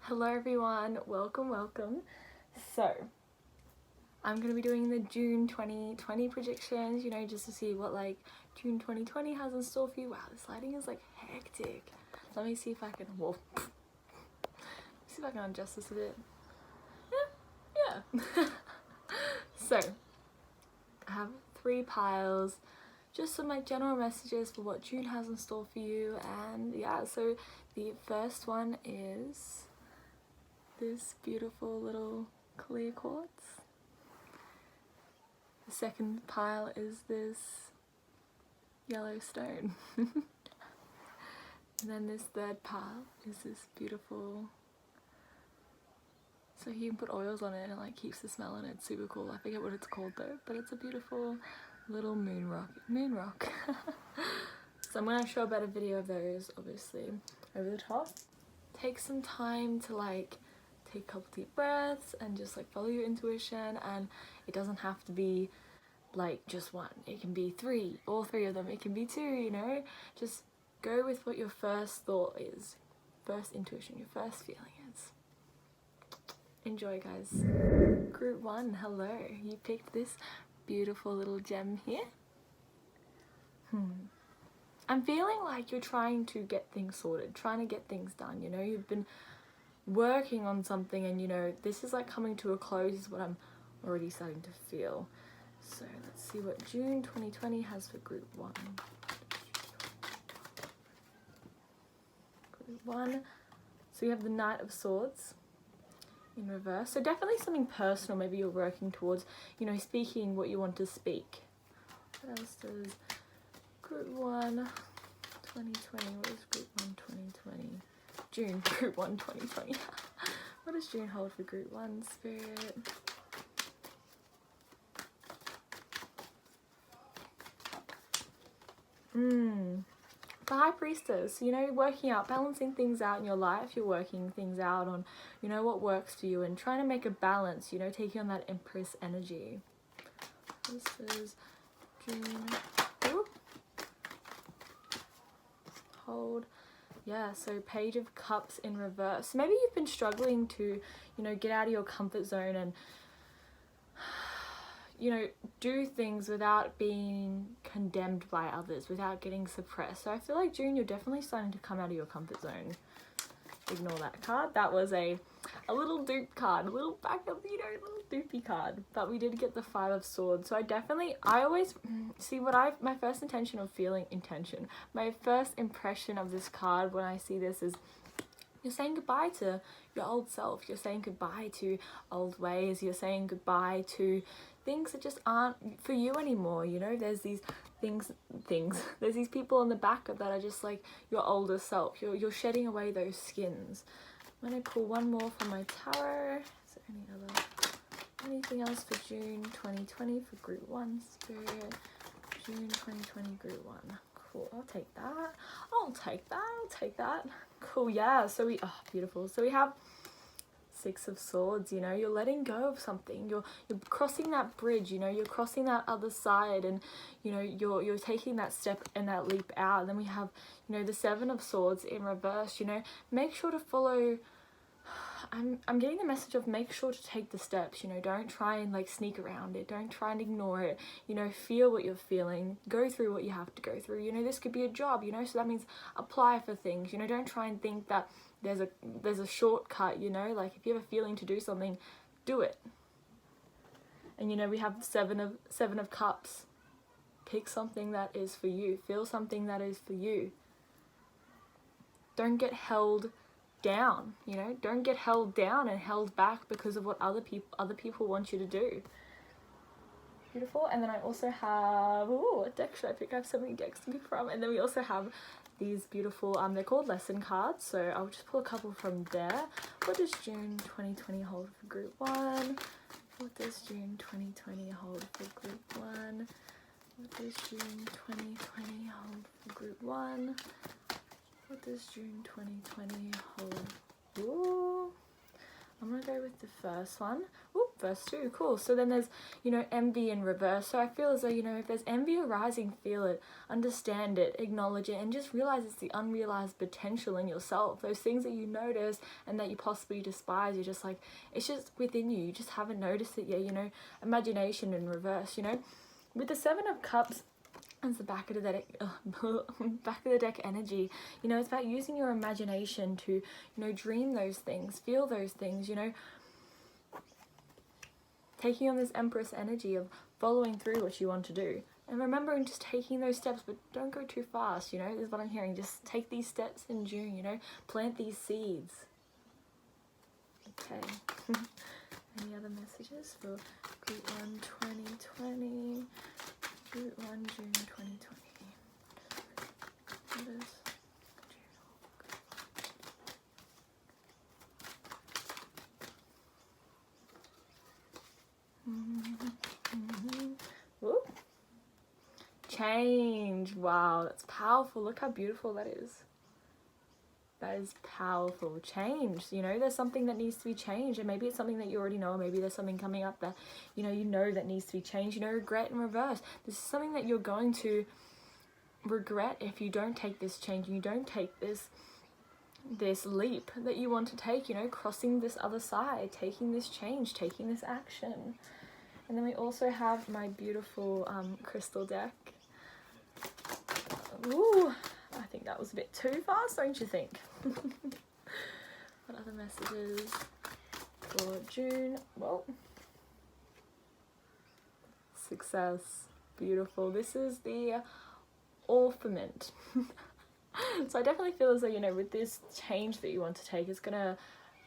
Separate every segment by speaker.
Speaker 1: Hello everyone, welcome. So, I'm going to be doing the June 2020 predictions, you know, just to see what like June 2020 has in store for you. Wow, this lighting is like hectic. Let me see if I can, see if I can adjust this a bit. Yeah. So, I have 3 piles, just some like general messages for what June has in store for you. And yeah, so the first one is this beautiful little clear quartz. The second pile is this yellow stone. And then this third pile is this beautiful, so you can put oils on it and it like keeps the smell and it's super cool. I forget what it's called though, but it's a beautiful little moon rock. So I'm going to show a better video of those obviously over the top. Take some time to like take a couple deep breaths and just like follow your intuition, and it doesn't have to be like just one, it can be 3, all 3 of them, it can be 2, you know, just go with what your first thought is, first intuition, your first feeling is. Enjoy guys. Group 1, hello, you picked this beautiful little gem here. I'm feeling like you're trying to get things sorted, trying to get things done, you know, you've been working on something and you know, this is like coming to a close is what I'm already starting to feel. So let's see what June 2020 has for group 1. Group 1, so you have the Knight of Swords in reverse, so definitely something personal, maybe you're working towards, you know, speaking what you want to speak. What else does group 1 2020, what is group 1 2020? June, group 1 2020. What does June hold for group 1, Spirit? The High Priestess, you know, working out, balancing things out in your life. You're working things out on, you know, what works for you and trying to make a balance, you know, taking on that Empress energy. This is June. Ooh. Hold. Yeah, so Page of Cups in reverse. Maybe you've been struggling to, you know, get out of your comfort zone and, you know, do things without being condemned by others, without getting suppressed. So I feel like June, you're definitely starting to come out of your comfort zone. Ignore that card. That was a little dupe card, a little back of, you know, little dupey card. But we did get the 5 of Swords. So I always see what my first my first impression of this card when I see this is you're saying goodbye to your old self. You're saying goodbye to old ways. You're saying goodbye to things that just aren't for you anymore. You know, there's these things, there's these people in the back of that are just like your older self. You're shedding away those skins. I'm going to pull one more from my tarot. Is there anything else for June 2020 for group 1, Spirit? June 2020 group 1. Cool, I'll take that. Cool, yeah, so beautiful. So we have 6 of Swords, you know, you're letting go of something. You're crossing that bridge, you know, you're crossing that other side, and you know, you're taking that step and that leap out. And then we have, you know, the 7 of Swords in reverse, you know, make sure to follow. I'm getting the message of make sure to take the steps, you know, don't try and like sneak around it, don't try and ignore it, you know, feel what you're feeling, go through what you have to go through, you know, this could be a job, you know, so that means apply for things, you know, don't try and think that there's a shortcut, you know, like if you have a feeling to do something, do it. And you know, we have 7 of Cups, pick something that is for you, feel something that is for you, don't get held down, you know, don't get held down and held back because of what other people want you to do. Beautiful. And then I also have, what deck should I pick? I have so many decks to pick from. And then we also have these beautiful, they're called lesson cards, so I'll just pull a couple from there. What does June 2020 hold for group 1? What does June 2020 hold for group 1? What does June 2020 hold for group 1? What does June 2020 hold? Ooh, I'm gonna go with the first one. Ooh, verse 2. Cool. So then there's, you know, envy in reverse. So I feel as though, you know, if there's envy arising, feel it, understand it, acknowledge it, and just realize it's the unrealized potential in yourself. Those things that you notice and that you possibly despise, you're just like, it's just within you. You just haven't noticed it yet, you know. Imagination in reverse, you know. With the Seven of Cups, as the back of the deck, back of the deck energy, you know, it's about using your imagination to, you know, dream those things, feel those things, you know, taking on this Empress energy of following through what you want to do, and remembering just taking those steps, but don't go too fast, you know. This is what I'm hearing. Just take these steps in June, you know, plant these seeds. Okay. Any other messages for Group 1 2020? Group 1 June 2020. What is June? Whoop. Change. Wow, that's powerful. Look how beautiful that is. That is powerful. Change, you know, there's something that needs to be changed, and maybe it's something that you already know, or maybe there's something coming up that you know that needs to be changed. You know, regret in reverse. This is something that you're going to regret if you don't take this change, and you don't take this leap that you want to take, you know, crossing this other side, taking this change, taking this action. And then we also have my beautiful crystal deck. Ooh, I think that was a bit too fast, don't you think? What other messages for June? Well, success. Beautiful. This is the orpiment. So I definitely feel as though, you know, with this change that you want to take, it's gonna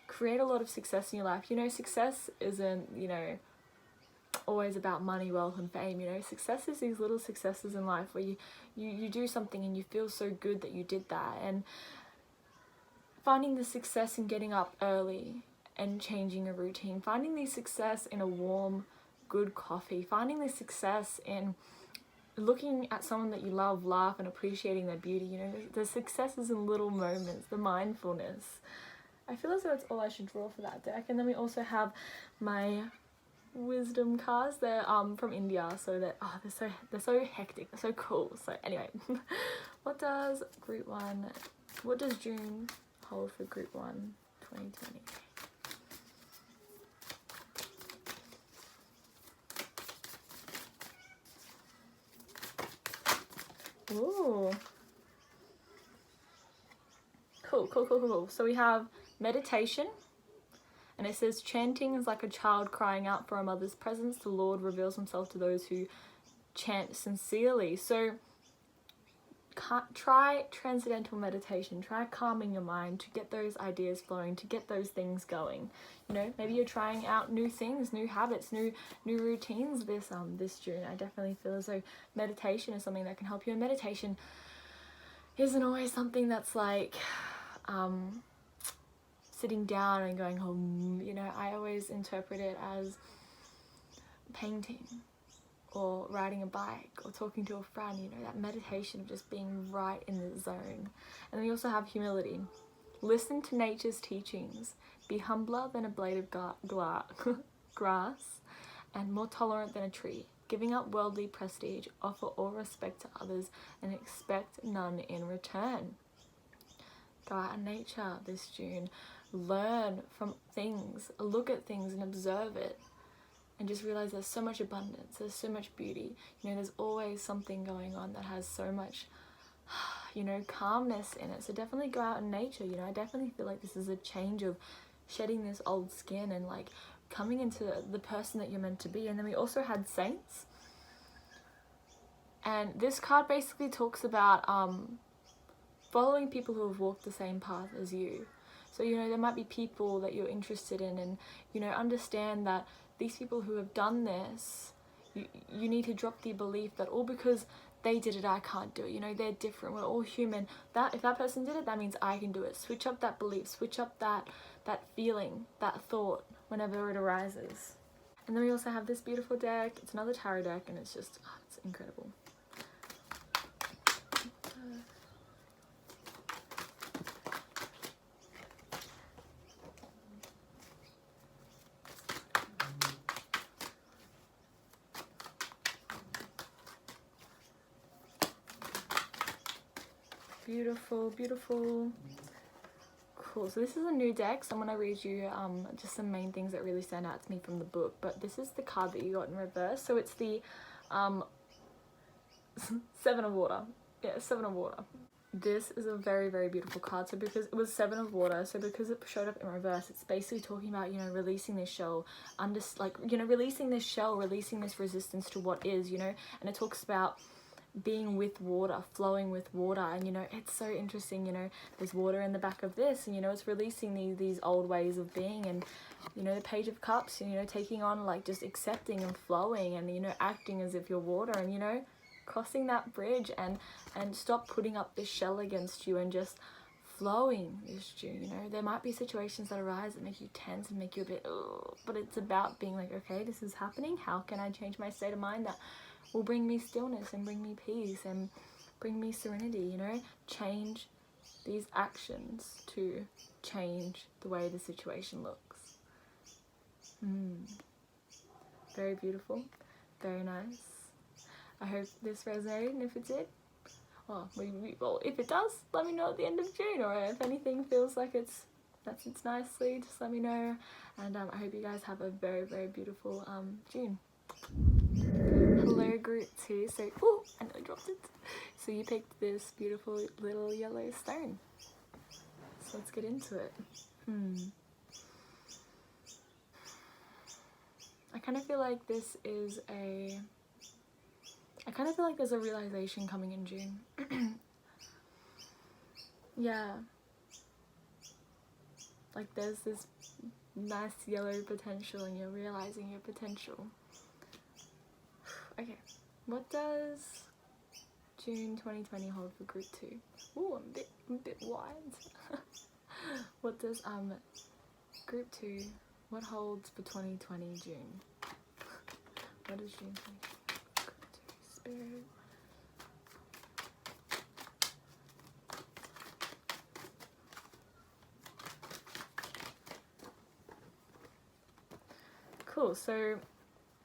Speaker 1: create a lot of success in your life. You know, success isn't, you know, always about money, wealth and fame. You know, success is these little successes in life where you do something and you feel so good that you did that, and finding the success in getting up early and changing a routine, finding the success in a warm, good coffee, finding the success in looking at someone that you love, laugh, and appreciating their beauty. You know, the success is in little moments, the mindfulness. I feel as though that's all I should draw for that deck. And then we also have my wisdom cards. They're from India, so they're so hectic, they're so cool. So anyway, what does June hold for Group 1 2020? Ooh. Cool. So we have meditation, and it says chanting is like a child crying out for a mother's presence. The Lord reveals himself to those who chant sincerely. So try transcendental meditation. Try calming your mind to get those ideas flowing, to get those things going. You know, maybe you're trying out new things, new habits, new routines this June. I definitely feel as though meditation is something that can help you. And meditation isn't always something that's like sitting down and going home. You know, I always interpret it as painting, or riding a bike, or talking to a friend, you know, that meditation of just being right in the zone. And then we also have humility. Listen to nature's teachings. Be humbler than a blade of grass, and more tolerant than a tree. Giving up worldly prestige, offer all respect to others, and expect none in return. Go out in nature this June. Learn from things. Look at things and observe it. And just realize there's so much abundance, there's so much beauty. You know, there's always something going on that has so much, you know, calmness in it. So definitely go out in nature. You know, I definitely feel like this is a change of shedding this old skin and like coming into the person that you're meant to be. And then we also had saints. And this card basically talks about following people who have walked the same path as you. So, you know, there might be people that you're interested in, and, you know, understand that these people who have done this, you need to drop the belief that all because they did it, I can't do it. You know, they're different. We're all human. That if that person did it, that means I can do it. Switch up that belief. Switch up that feeling, that thought whenever it arises. And then we also have this beautiful deck. It's another tarot deck, and it's just, it's incredible. beautiful, beautiful. Cool. So this is a new deck, so I'm going to read you just some main things that really stand out to me from the book. But this is the card that you got in reverse. So it's the Seven of Water. Yeah, Seven of Water. This is a very, very beautiful card. So because it was Seven of Water, so because it showed up in reverse, it's basically talking about, you know, releasing this shell, releasing this shell, releasing this resistance to what is, you know, and it talks about being with water, flowing with water. And, you know, it's so interesting, you know, there's water in the back of this, and, you know, it's releasing these old ways of being. And, you know, the Page of Cups, you know, taking on, like, just accepting and flowing and, you know, acting as if you're water, and, you know, crossing that bridge and stop putting up this shell against you and just flowing this June. You know, there might be situations that arise that make you tense and make you a bit, ugh, but it's about being like, okay, this is happening, how can I change my state of mind that will bring me stillness and bring me peace and bring me serenity, you know, change these actions to change the way the situation looks. Very beautiful, very nice. I hope this resonated, and if it did, well, if it does, let me know at the end of June, or if anything feels like that sits nicely, just let me know. And I hope you guys have a very, very beautiful June. Hello group 2, so, ooh, I nearly dropped it. So you picked this beautiful little yellow stone. So let's get into it. I kind of feel like there's a realization coming in June. Yeah. Like there's this nice yellow potential and you're realizing your potential. Okay, what does June 2020 hold for group 2? Ooh, I'm a bit wide. What does group 2, what holds for 2020 June? What is June 2020? Group 2, Spirit. Cool, so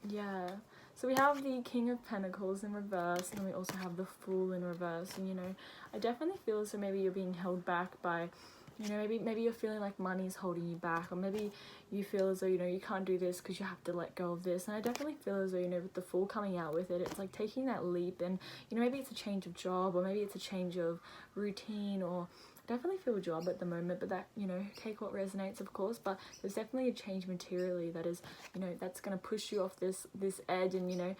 Speaker 1: yeah. So we have the King of Pentacles in reverse, and we also have the Fool in reverse. And, you know, I definitely feel as though maybe you're being held back by, you know, maybe you're feeling like money's holding you back, or maybe you feel as though, you know, you can't do this because you have to let go of this. And I definitely feel as though, you know, with the Fool coming out with it, it's like taking that leap, and, you know, maybe it's a change of job, or maybe it's a change of routine, or definitely feel a job at the moment, but that, you know, take what resonates, of course. But there's definitely a change materially that is, you know, that's going to push you off this edge, and, you know,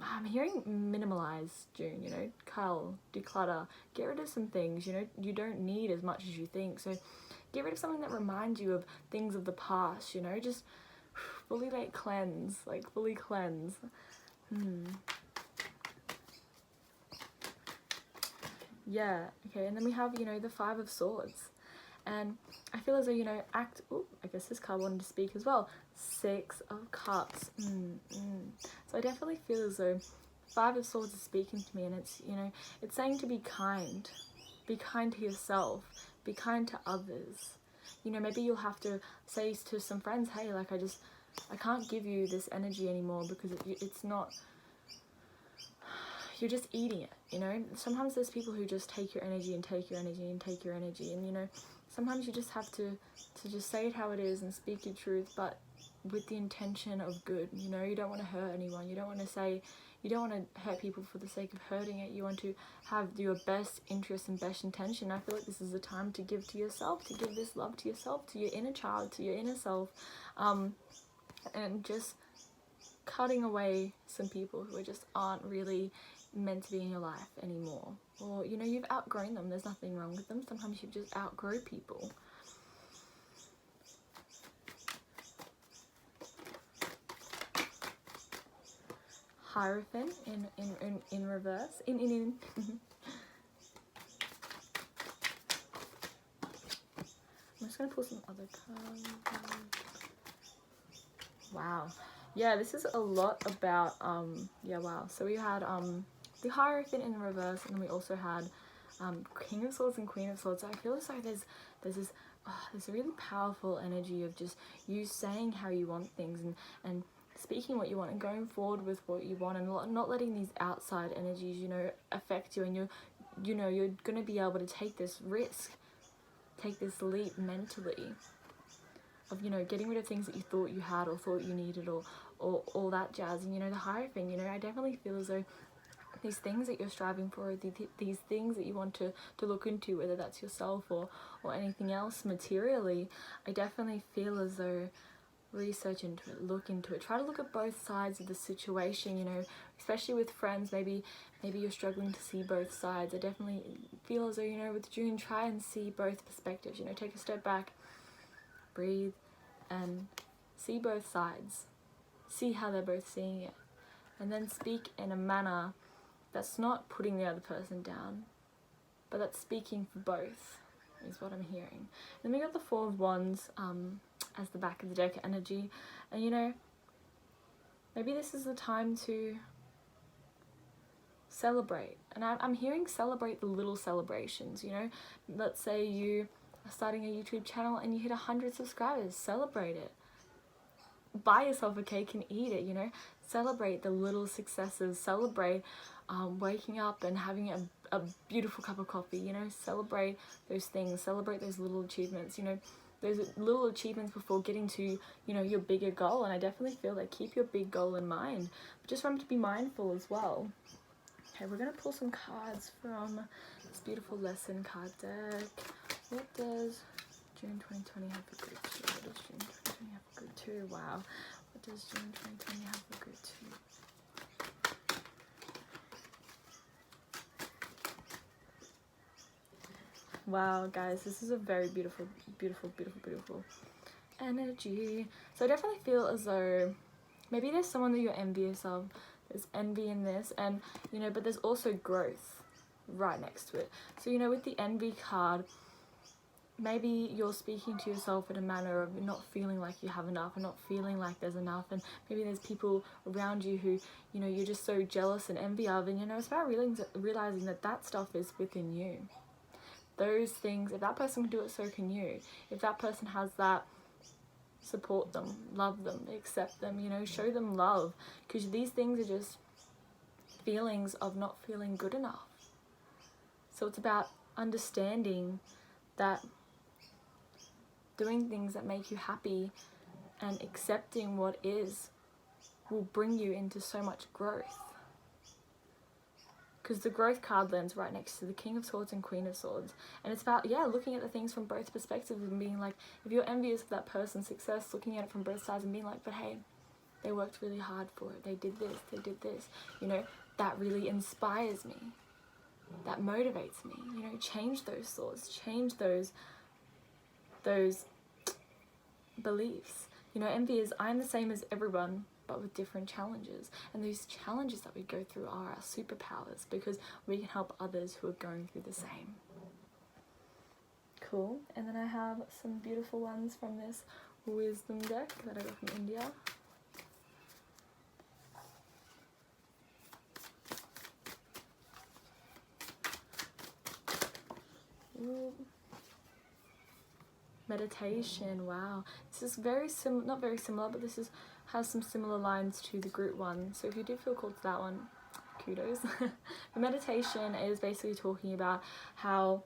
Speaker 1: I'm hearing minimalize June, you know, cull, declutter, get rid of some things, you know, you don't need as much as you think. So get rid of something that reminds you of things of the past, you know, just fully cleanse. Yeah, okay, and then we have, you know, the Five of Swords. And I feel as though, you know, I guess this card wanted to speak as well. Six of Cups. So I definitely feel as though Five of Swords is speaking to me, and it's, you know, it's saying to be kind. Be kind to yourself. Be kind to others. You know, maybe you'll have to say to some friends, hey, like, I can't give you this energy anymore because it's not... You're just eating it, you know. Sometimes there's people who just take your energy and take your energy and take your energy, and, you know, sometimes you just have to just say it how it is and speak your truth, but with the intention of good. You know, you don't want to hurt anyone, you don't want to hurt people for the sake of hurting it. You want to have your best interest and best intention. I feel like this is the time to give to yourself, to give this love to yourself, to your inner child, to your inner self, and just cutting away some people who just aren't really meant to be in your life anymore, or, you know, you've outgrown them. There's nothing wrong with them. Sometimes you just outgrow people. Hierophant in reverse. I'm just gonna pull some other cards. Wow. Yeah, this is a lot about yeah, wow. So we had the Hierophant in reverse, and then we also had King of Swords and Queen of Swords. So I feel as though there's a really powerful energy of just you saying how you want things, and speaking what you want, and going forward with what you want, and not letting these outside energies, you know, affect you, and you know, you're going to be able to take this risk, take this leap mentally of, you know, getting rid of things that you thought you had or thought you needed, or all that jazz. And, you know, the Hierophant, you know, I definitely feel as though these things that you're striving for, these things that you want to look into, whether that's yourself or anything else materially, I definitely feel as though research into it, look into it, try to look at both sides of the situation, you know, especially with friends. Maybe you're struggling to see both sides. I definitely feel as though, you know, with June, try and see both perspectives, you know, take a step back, breathe, and see both sides, see how they're both seeing it, and then speak in a manner that's not putting the other person down, but that's speaking for both, is what I'm hearing. Then we got the Four of Wands as the back of the deck energy, and, you know, maybe this is the time to celebrate. And I'm hearing celebrate the little celebrations, you know. Let's say you are starting a YouTube channel and you hit 100 subscribers, celebrate it. Buy yourself a cake and eat it, you know. Celebrate the little successes, celebrate waking up and having a beautiful cup of coffee, you know. Celebrate those things, celebrate those little achievements, you know, those little achievements before getting to, you know, your bigger goal. And I definitely feel like keep your big goal in mind, but just remember to be mindful as well. Okay, we're going to pull some cards from this beautiful lesson card deck. What does June 2020 have for good too? What does June 2020 have for good too? Wow. What does June 2020 have for good too? Wow, guys, this is a very beautiful, beautiful, beautiful, beautiful energy. So I definitely feel as though maybe there's someone that you're envious of. There's envy in this, and, you know, but there's also growth right next to it. So, you know, with the envy card, maybe you're speaking to yourself in a manner of not feeling like you have enough and not feeling like there's enough, and maybe there's people around you who, you know, you're just so jealous and envy of, and, you know, it's about realizing that that stuff is within you. Those things, if that person can do it, so can you. If that person has that, support them, love them, accept them, you know, show them love, because these things are just feelings of not feeling good enough. So it's about understanding that doing things that make you happy and accepting what is will bring you into so much growth. Because the growth card lands right next to the King of Swords and Queen of Swords. And it's about, yeah, looking at the things from both perspectives and being like, if you're envious of that person's success, looking at it from both sides and being like, but hey, they worked really hard for it. They did this. You know, that really inspires me. That motivates me. You know, change those thoughts, change those beliefs. You know, envy is, I'm the same as everyone, but with different challenges. And these challenges that we go through are our superpowers, because we can help others who are going through the same. Cool. And then I have some beautiful ones from this wisdom deck that I got from India. Ooh. Meditation. Wow, this is very not very similar, but this has some similar lines to the group one. So if you do feel called to that one, kudos. The meditation is basically talking about how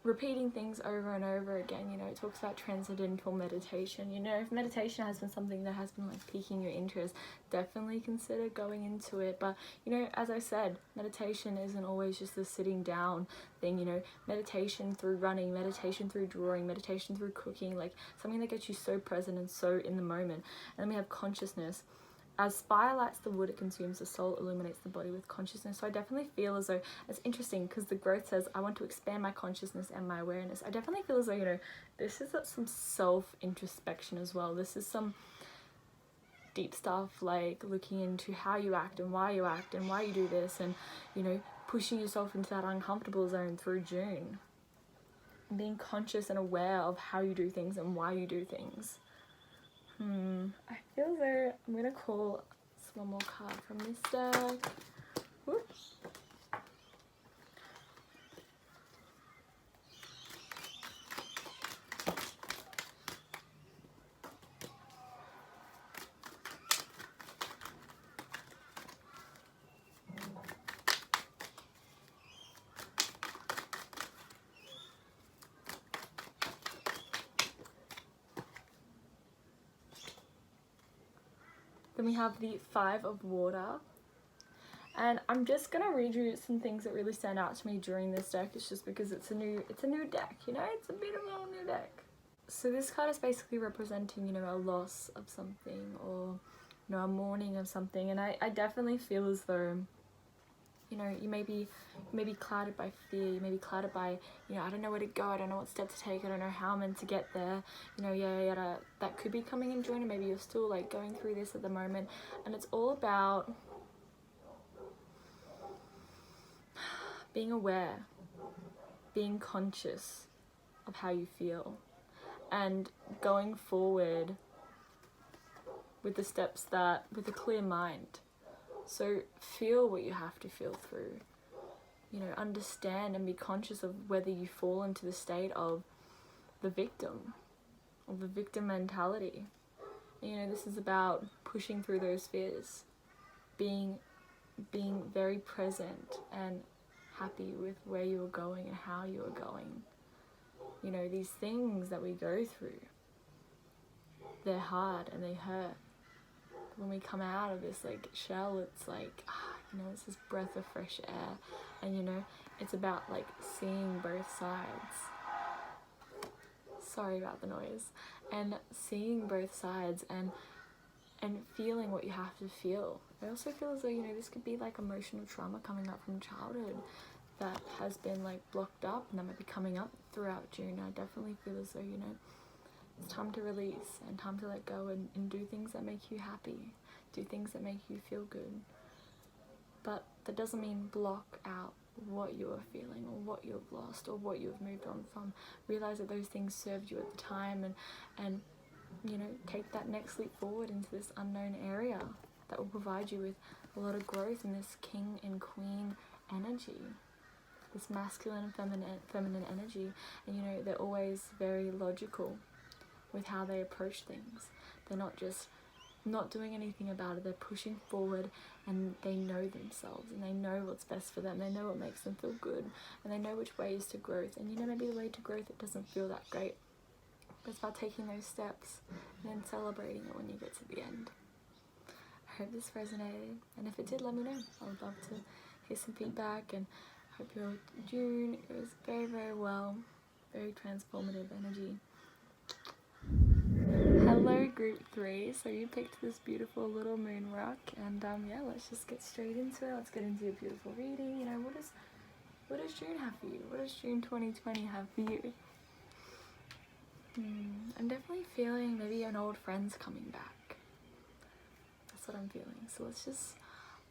Speaker 1: repeating things over and over again, you know, it talks about transcendental meditation. You know, if meditation has been something that has been like piquing your interest, definitely consider going into it. But, you know, as I said, meditation isn't always just a sitting down thing, you know, meditation through running, meditation through drawing, meditation through cooking, like something that gets you so present and so in the moment. And then we have consciousness. As fire lights the wood it consumes, the soul illuminates the body with consciousness. So I definitely feel as though, it's interesting because the growth says, I want to expand my consciousness and my awareness. I definitely feel as though, you know, this is some self-introspection as well. This is some deep stuff, like looking into how you act and why you do this, and, you know, pushing yourself into that uncomfortable zone through June. And being conscious and aware of how you do things and why you do things. I feel as though I'm going to call one more card from this deck. Whoops. Then we have the Five of Water. And I'm just gonna read you some things that really stand out to me during this deck. It's just because it's a new deck, you know, it's a beautiful new deck. So this card is basically representing, you know, a loss of something, or, you know, a mourning of something. And I definitely feel as though, you know, you may be clouded by fear, you may be clouded by, you know, I don't know where to go, I don't know what step to take, I don't know how I'm meant to get there, you know, yeah, that could be coming and joining. Maybe you're still like going through this at the moment, and it's all about being aware, being conscious of how you feel, and going forward with the steps that, with a clear mind. So feel what you have to feel through, you know, understand and be conscious of whether you fall into the state of the victim, of the victim mentality. You know, this is about pushing through those fears, being very present and happy with where you're going and how you're going. You know, these things that we go through, they're hard and they hurt. When we come out of this like shell, it's like, you know, it's this breath of fresh air. And you know, it's about like seeing both sides. Sorry about the noise. And seeing both sides and feeling what you have to feel. I also feel as though, you know, this could be like emotional trauma coming up from childhood that has been like blocked up, and that might be coming up throughout June. I definitely feel as though, you know, it's time to release and time to let go and do things that make you happy, do things that make you feel good. But that doesn't mean block out what you are feeling or what you've lost or what you've moved on from. Realize that those things served you at the time, and you know, take that next leap forward into this unknown area that will provide you with a lot of growth in this king and queen energy, this masculine and feminine energy. And you know, they're always very logical with how they approach things. They're not just not doing anything about it, they're pushing forward, and they know themselves and they know what's best for them, they know what makes them feel good, and they know which way is to growth. And you know, maybe the way to growth, it doesn't feel that great, but it's about taking those steps and then celebrating it when you get to the end. I hope this resonated, and if it did, let me know. I would love to hear some feedback, and hope your June goes very, very well. Very transformative energy. Hello group 3, so you picked this beautiful little moon rock, and yeah, let's just get straight into it. Let's get into a beautiful reading. You know, what does June have for you? What does June 2020 have for you? I'm definitely feeling maybe an old friend's coming back. That's what I'm feeling. So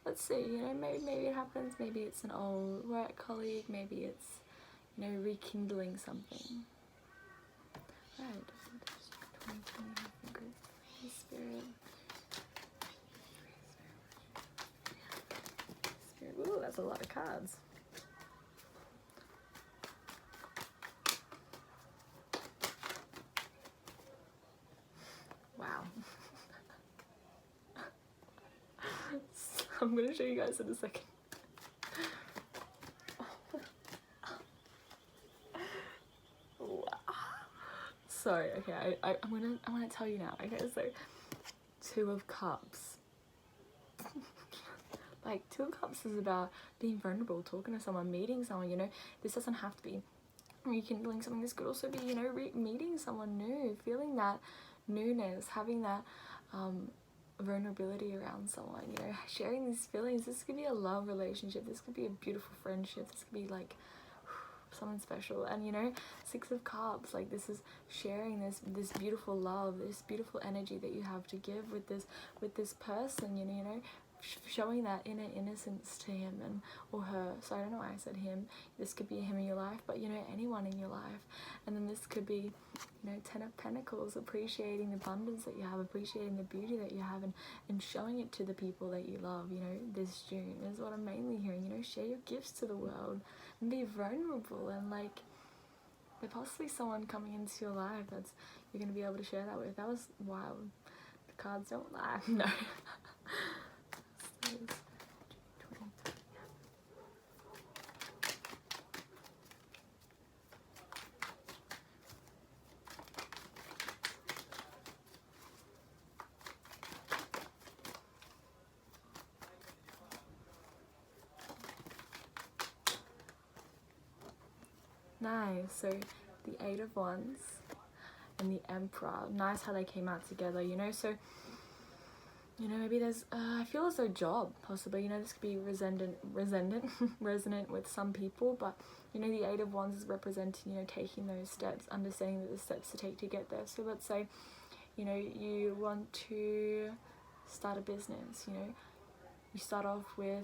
Speaker 1: let's see, you know, maybe it happens, maybe it's an old work colleague, maybe it's, you know, rekindling something. Right. 2020 have for group 3, spirit. Ooh, that's a lot of cards. Wow. So I'm going to show you guys in a second. Wow. Sorry, okay, I'm gonna tell you now. Okay, so 2 of Cups. Like, 2 of Cups is about being vulnerable, talking to someone, meeting someone, you know. This doesn't have to be rekindling something. This could also be, you know, meeting someone new, feeling that newness, having that vulnerability around someone, you know, sharing these feelings. This could be a love relationship, this could be a beautiful friendship, this could be like someone special. And you know, 6 of Cups, like, this is sharing this beautiful love, this beautiful energy that you have to give with this person, you know, showing that inner innocence to him or her. So I don't know why I said him. This could be a him in your life, but you know, anyone in your life. And then this could be, you know, 10 of Pentacles, appreciating the abundance that you have, appreciating the beauty that you have, and showing it to the people that you love. You know, this June is what I'm mainly hearing. You know, share your gifts to the world and be vulnerable, and like, there's possibly someone coming into your life that's you're going to be able to share that with. That was wild. The cards don't lie. No. Nice. So the Eight of Wands and the Emperor. Nice how they came out together, you know. So, you know, maybe there's, I feel as though job, possibly, you know, this could be resonant with some people, but, you know, the Eight of Wands is representing, you know, taking those steps, understanding that the steps to take to get there. So let's say, you know, you want to start a business, you know, you start off with,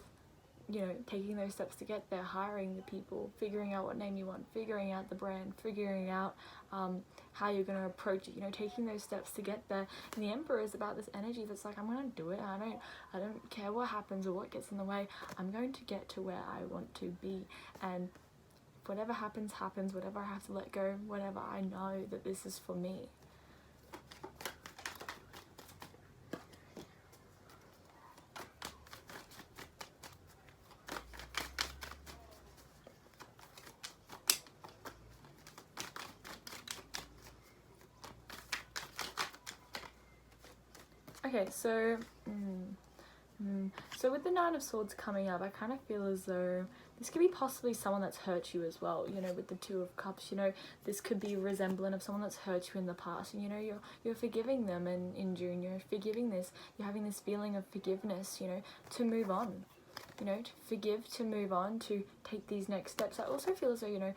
Speaker 1: you know, taking those steps to get there, hiring the people, figuring out what name you want, figuring out the brand, figuring out how you're going to approach it, you know, taking those steps to get there. And the Emperor is about this energy that's like, I'm going to do it. I don't care what happens or what gets in the way. I'm going to get to where I want to be, and whatever happens, whatever I have to let go, whatever, I know that this is for me. Okay, so so with the Nine of Swords coming up, I kind of feel as though this could be possibly someone that's hurt you as well, you know, with the Two of Cups. You know, this could be resemblant of someone that's hurt you in the past, and you know, you're forgiving them, and in June you're forgiving this, you're having this feeling of forgiveness, you know, to move on, you know, to forgive, to move on, to take these next steps. I also feel as though, you know,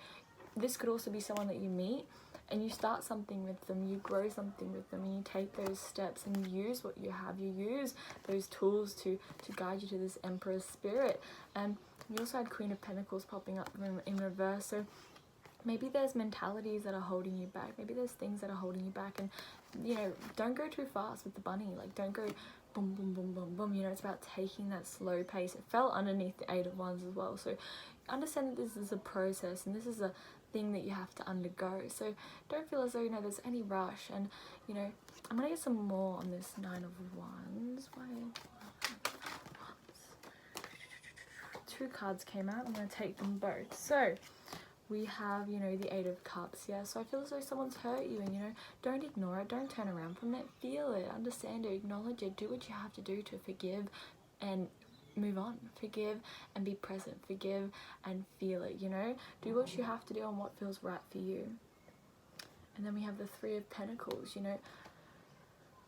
Speaker 1: this could also be someone that you meet and you start something with them, you grow something with them, and you take those steps and you use what you have, you use those tools to guide you to this Emperor's spirit. And we also had Queen of Pentacles popping up in reverse, so maybe there's mentalities that are holding you back, maybe there's things that are holding you back, and you know, don't go too fast with the bunny, like don't go boom boom boom boom boom, you know, it's about taking that slow pace. It fell underneath the Eight of Wands as well, so understand that this is a process and this is a thing that you have to undergo. So don't feel as though, you know, there's any rush. And you know, I'm gonna get some more on this Nine of Wands. Why? Two cards came out. I'm gonna take them both. So we have, you know, the Eight of Cups. Yeah, so I feel as though someone's hurt you, and you know, don't ignore it, don't turn around from it, feel it, understand it, acknowledge it, do what you have to do to forgive and move on. Forgive and be present, forgive and feel it, you know, do what you have to do on what feels right for you. And then we have the Three of Pentacles. You know,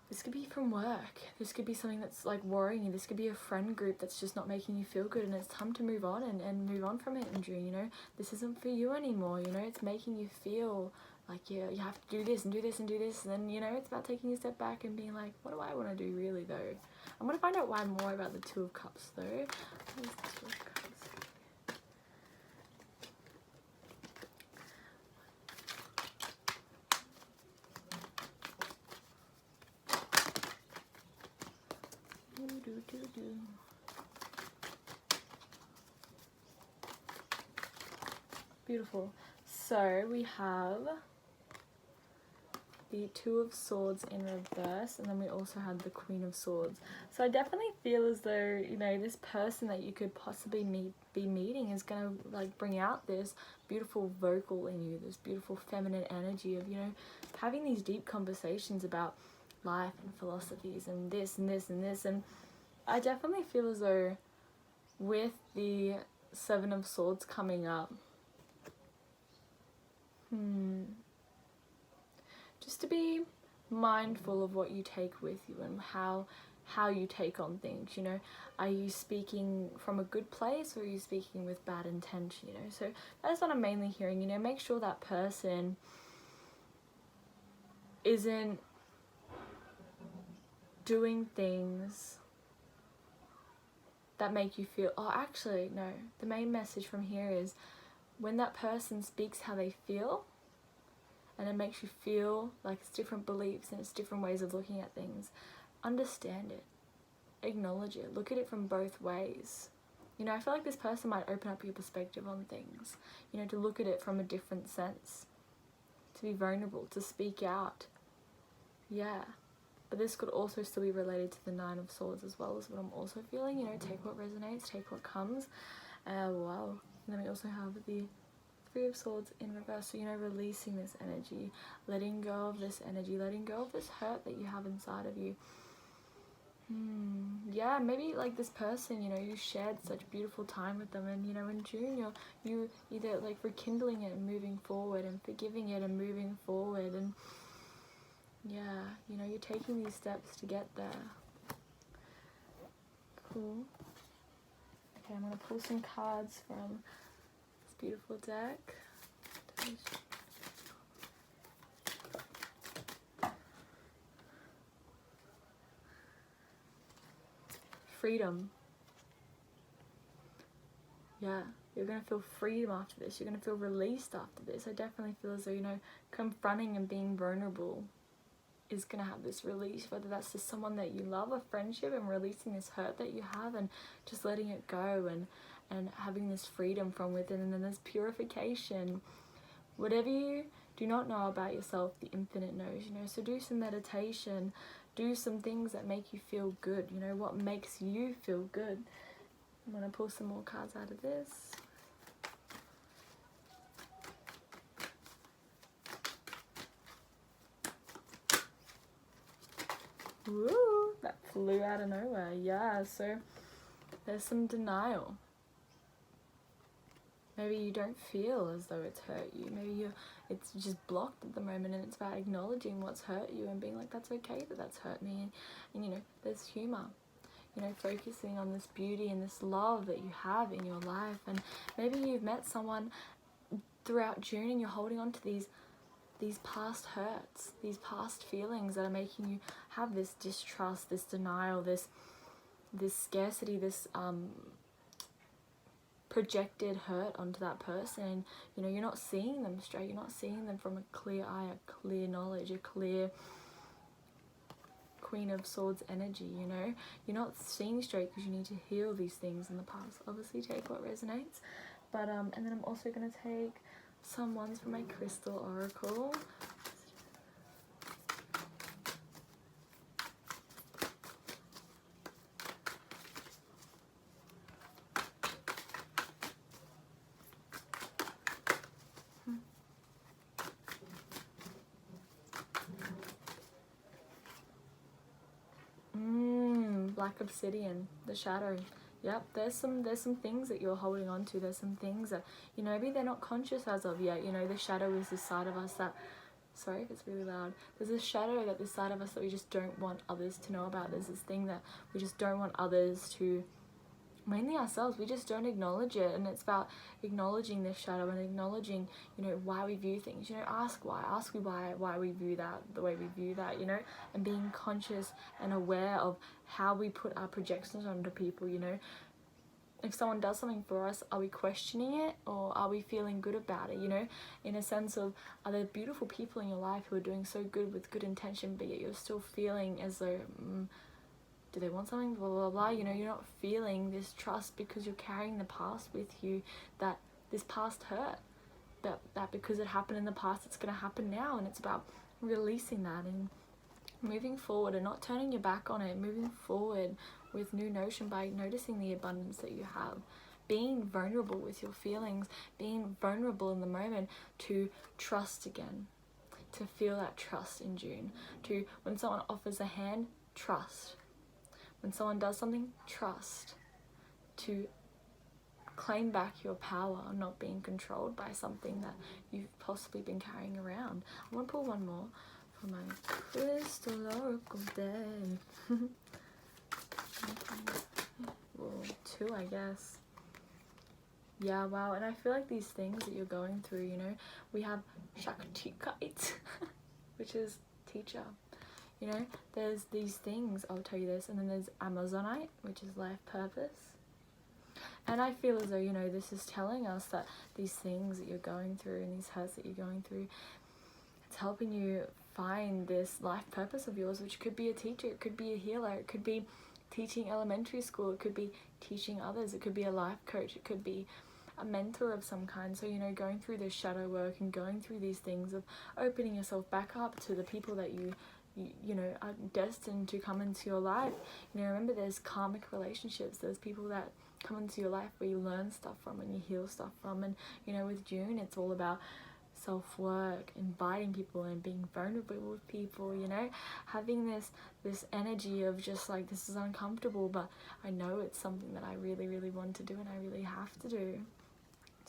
Speaker 1: this could be from work, this could be something that's like worrying you, this could be a friend group that's just not making you feel good, and it's time to move on and move on from it in June. You know, this isn't for you anymore, you know, it's making you feel like you have to do this and do this and do this, and then, you know, it's about taking a step back and being like, what do I want to do really though? I'm going to find out why more about the Two of Cups though. What is the Two of Cups? Beautiful. So we have the Two of Swords in reverse, and then we also have the Queen of Swords. So I definitely feel as though, you know, this person that you could possibly be meeting is going to like bring out this beautiful vocal in you, this beautiful feminine energy of, you know, having these deep conversations about life and philosophies and this and this and this. And I definitely feel as though with the Seven of Swords coming up, just to be mindful of what you take with you and how you take on things, you know. Are you speaking from a good place, or are you speaking with bad intention, you know? So that's what I'm mainly hearing, you know. Make sure that person isn't doing things that make you feel, oh, actually, no. The main message from here is when that person speaks how they feel, and it makes you feel like it's different beliefs and it's different ways of looking at things, understand it, acknowledge it, look at it from both ways. You know, I feel like this person might open up your perspective on things, you know, to look at it from a different sense, to be vulnerable, to speak out. Yeah. But this could also still be related to the Nine of Swords as well, as what I'm also feeling, you know, take what resonates, take what comes. Wow. And then we also have the Three of Swords in reverse, so, you know, releasing this energy, letting go of this energy, letting go of this hurt that you have inside of you. Yeah, maybe like this person, you know, you shared such beautiful time with them, and you know, in June you either like rekindling it and moving forward, and forgiving it and moving forward, and yeah, you know, you're taking these steps to get there. Cool. Okay, I'm gonna pull some cards from this beautiful deck. Freedom. Yeah, you're going to feel freedom after this. You're going to feel released after this. I definitely feel as though, you know, confronting and being vulnerable is going to have this release, whether that's just someone that you love, a friendship, and releasing this hurt that you have and just letting it go, and having this freedom from within, and then there's purification. Whatever you do not know about yourself, the infinite knows, you know, so do some meditation, do some things that make you feel good, you know, what makes you feel good. I'm going to pull some more cards out of this. Woo! That flew out of nowhere. Yeah, so there's some denial. Maybe you don't feel as though it's hurt you. Maybe it's just blocked at the moment, and it's about acknowledging what's hurt you and being like, that's okay that that's hurt me. And you know, there's humor. You know, focusing on this beauty and this love that you have in your life. And maybe you've met someone throughout June and you're holding on to these past hurts, these past feelings that are making you have this distrust, this denial, this scarcity, this projected hurt onto that person. And you know, you're not seeing them straight, you're not seeing them from a clear eye, a clear knowledge, a clear Queen of Swords energy, you know, you're not seeing straight because you need to heal these things in the past. Obviously take what resonates, but and then I'm also going to take some ones from my crystal oracle. Black obsidian, the shadow. Yep, there's some things that you're holding on to. There's some things that, you know, maybe they're not conscious as of yet. You know, the shadow is this side of us that, sorry if it's really loud, there's this shadow that this side of us that we just don't want others to know about. There's this thing that we just don't want others to, mainly ourselves, we just don't acknowledge it. And it's about acknowledging this shadow and acknowledging, you know, why we view things. You know, ask why we view that the way we view that, you know, and being conscious and aware of how we put our projections onto people. You know, if someone does something for us, are we questioning it or are we feeling good about it? You know, in a sense of, are there beautiful people in your life who are doing so good with good intention, but yet you're still feeling as though do they want something, blah blah blah, you know, you're not feeling this trust because you're carrying the past with you, that this past hurt, that because it happened in the past, it's going to happen now. And it's about releasing that and moving forward and not turning your back on it, moving forward with new notion by noticing the abundance that you have, being vulnerable with your feelings, being vulnerable in the moment, to trust again, to feel that trust in June, to when someone offers a hand, trust. When someone does something, trust. To claim back your power, not being controlled by something that you've possibly been carrying around. I want to pull one more for my crystal oracle deck. Well, two, I guess. Yeah, wow. And I feel like these things that you're going through, you know, we have Shaktikite, which is teacher. You know, there's these things, I'll tell you this, and then there's Amazonite, which is life purpose. And I feel as though, you know, this is telling us that these things that you're going through and these hurts that you're going through, it's helping you find this life purpose of yours, which could be a teacher, it could be a healer, it could be teaching elementary school, it could be teaching others, it could be a life coach, it could be a mentor of some kind. So, you know, going through this shadow work and going through these things of opening yourself back up to the people that you know, are destined to come into your life. You know, remember, there's karmic relationships, there's people that come into your life where you learn stuff from and you heal stuff from. And you know, with June, it's all about self-work, inviting people and being vulnerable with people, you know, having this energy of just like, this is uncomfortable, but I know it's something that I really, really want to do and I really have to do.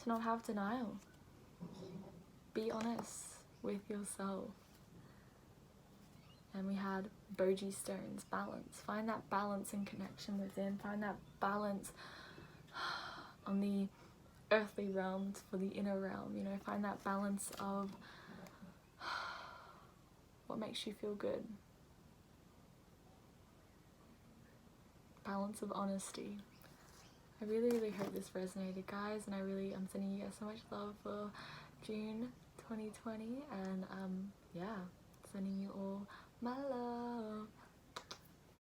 Speaker 1: To not have denial. Be honest with yourself. And we had Boji stones, balance. Find that balance and connection within. Find that balance on the earthly realms for the inner realm. You know, find that balance of what makes you feel good. Balance of honesty. I really, really hope this resonated, guys, and I'm sending you guys so much love for June 2020, and yeah, sending you all my love.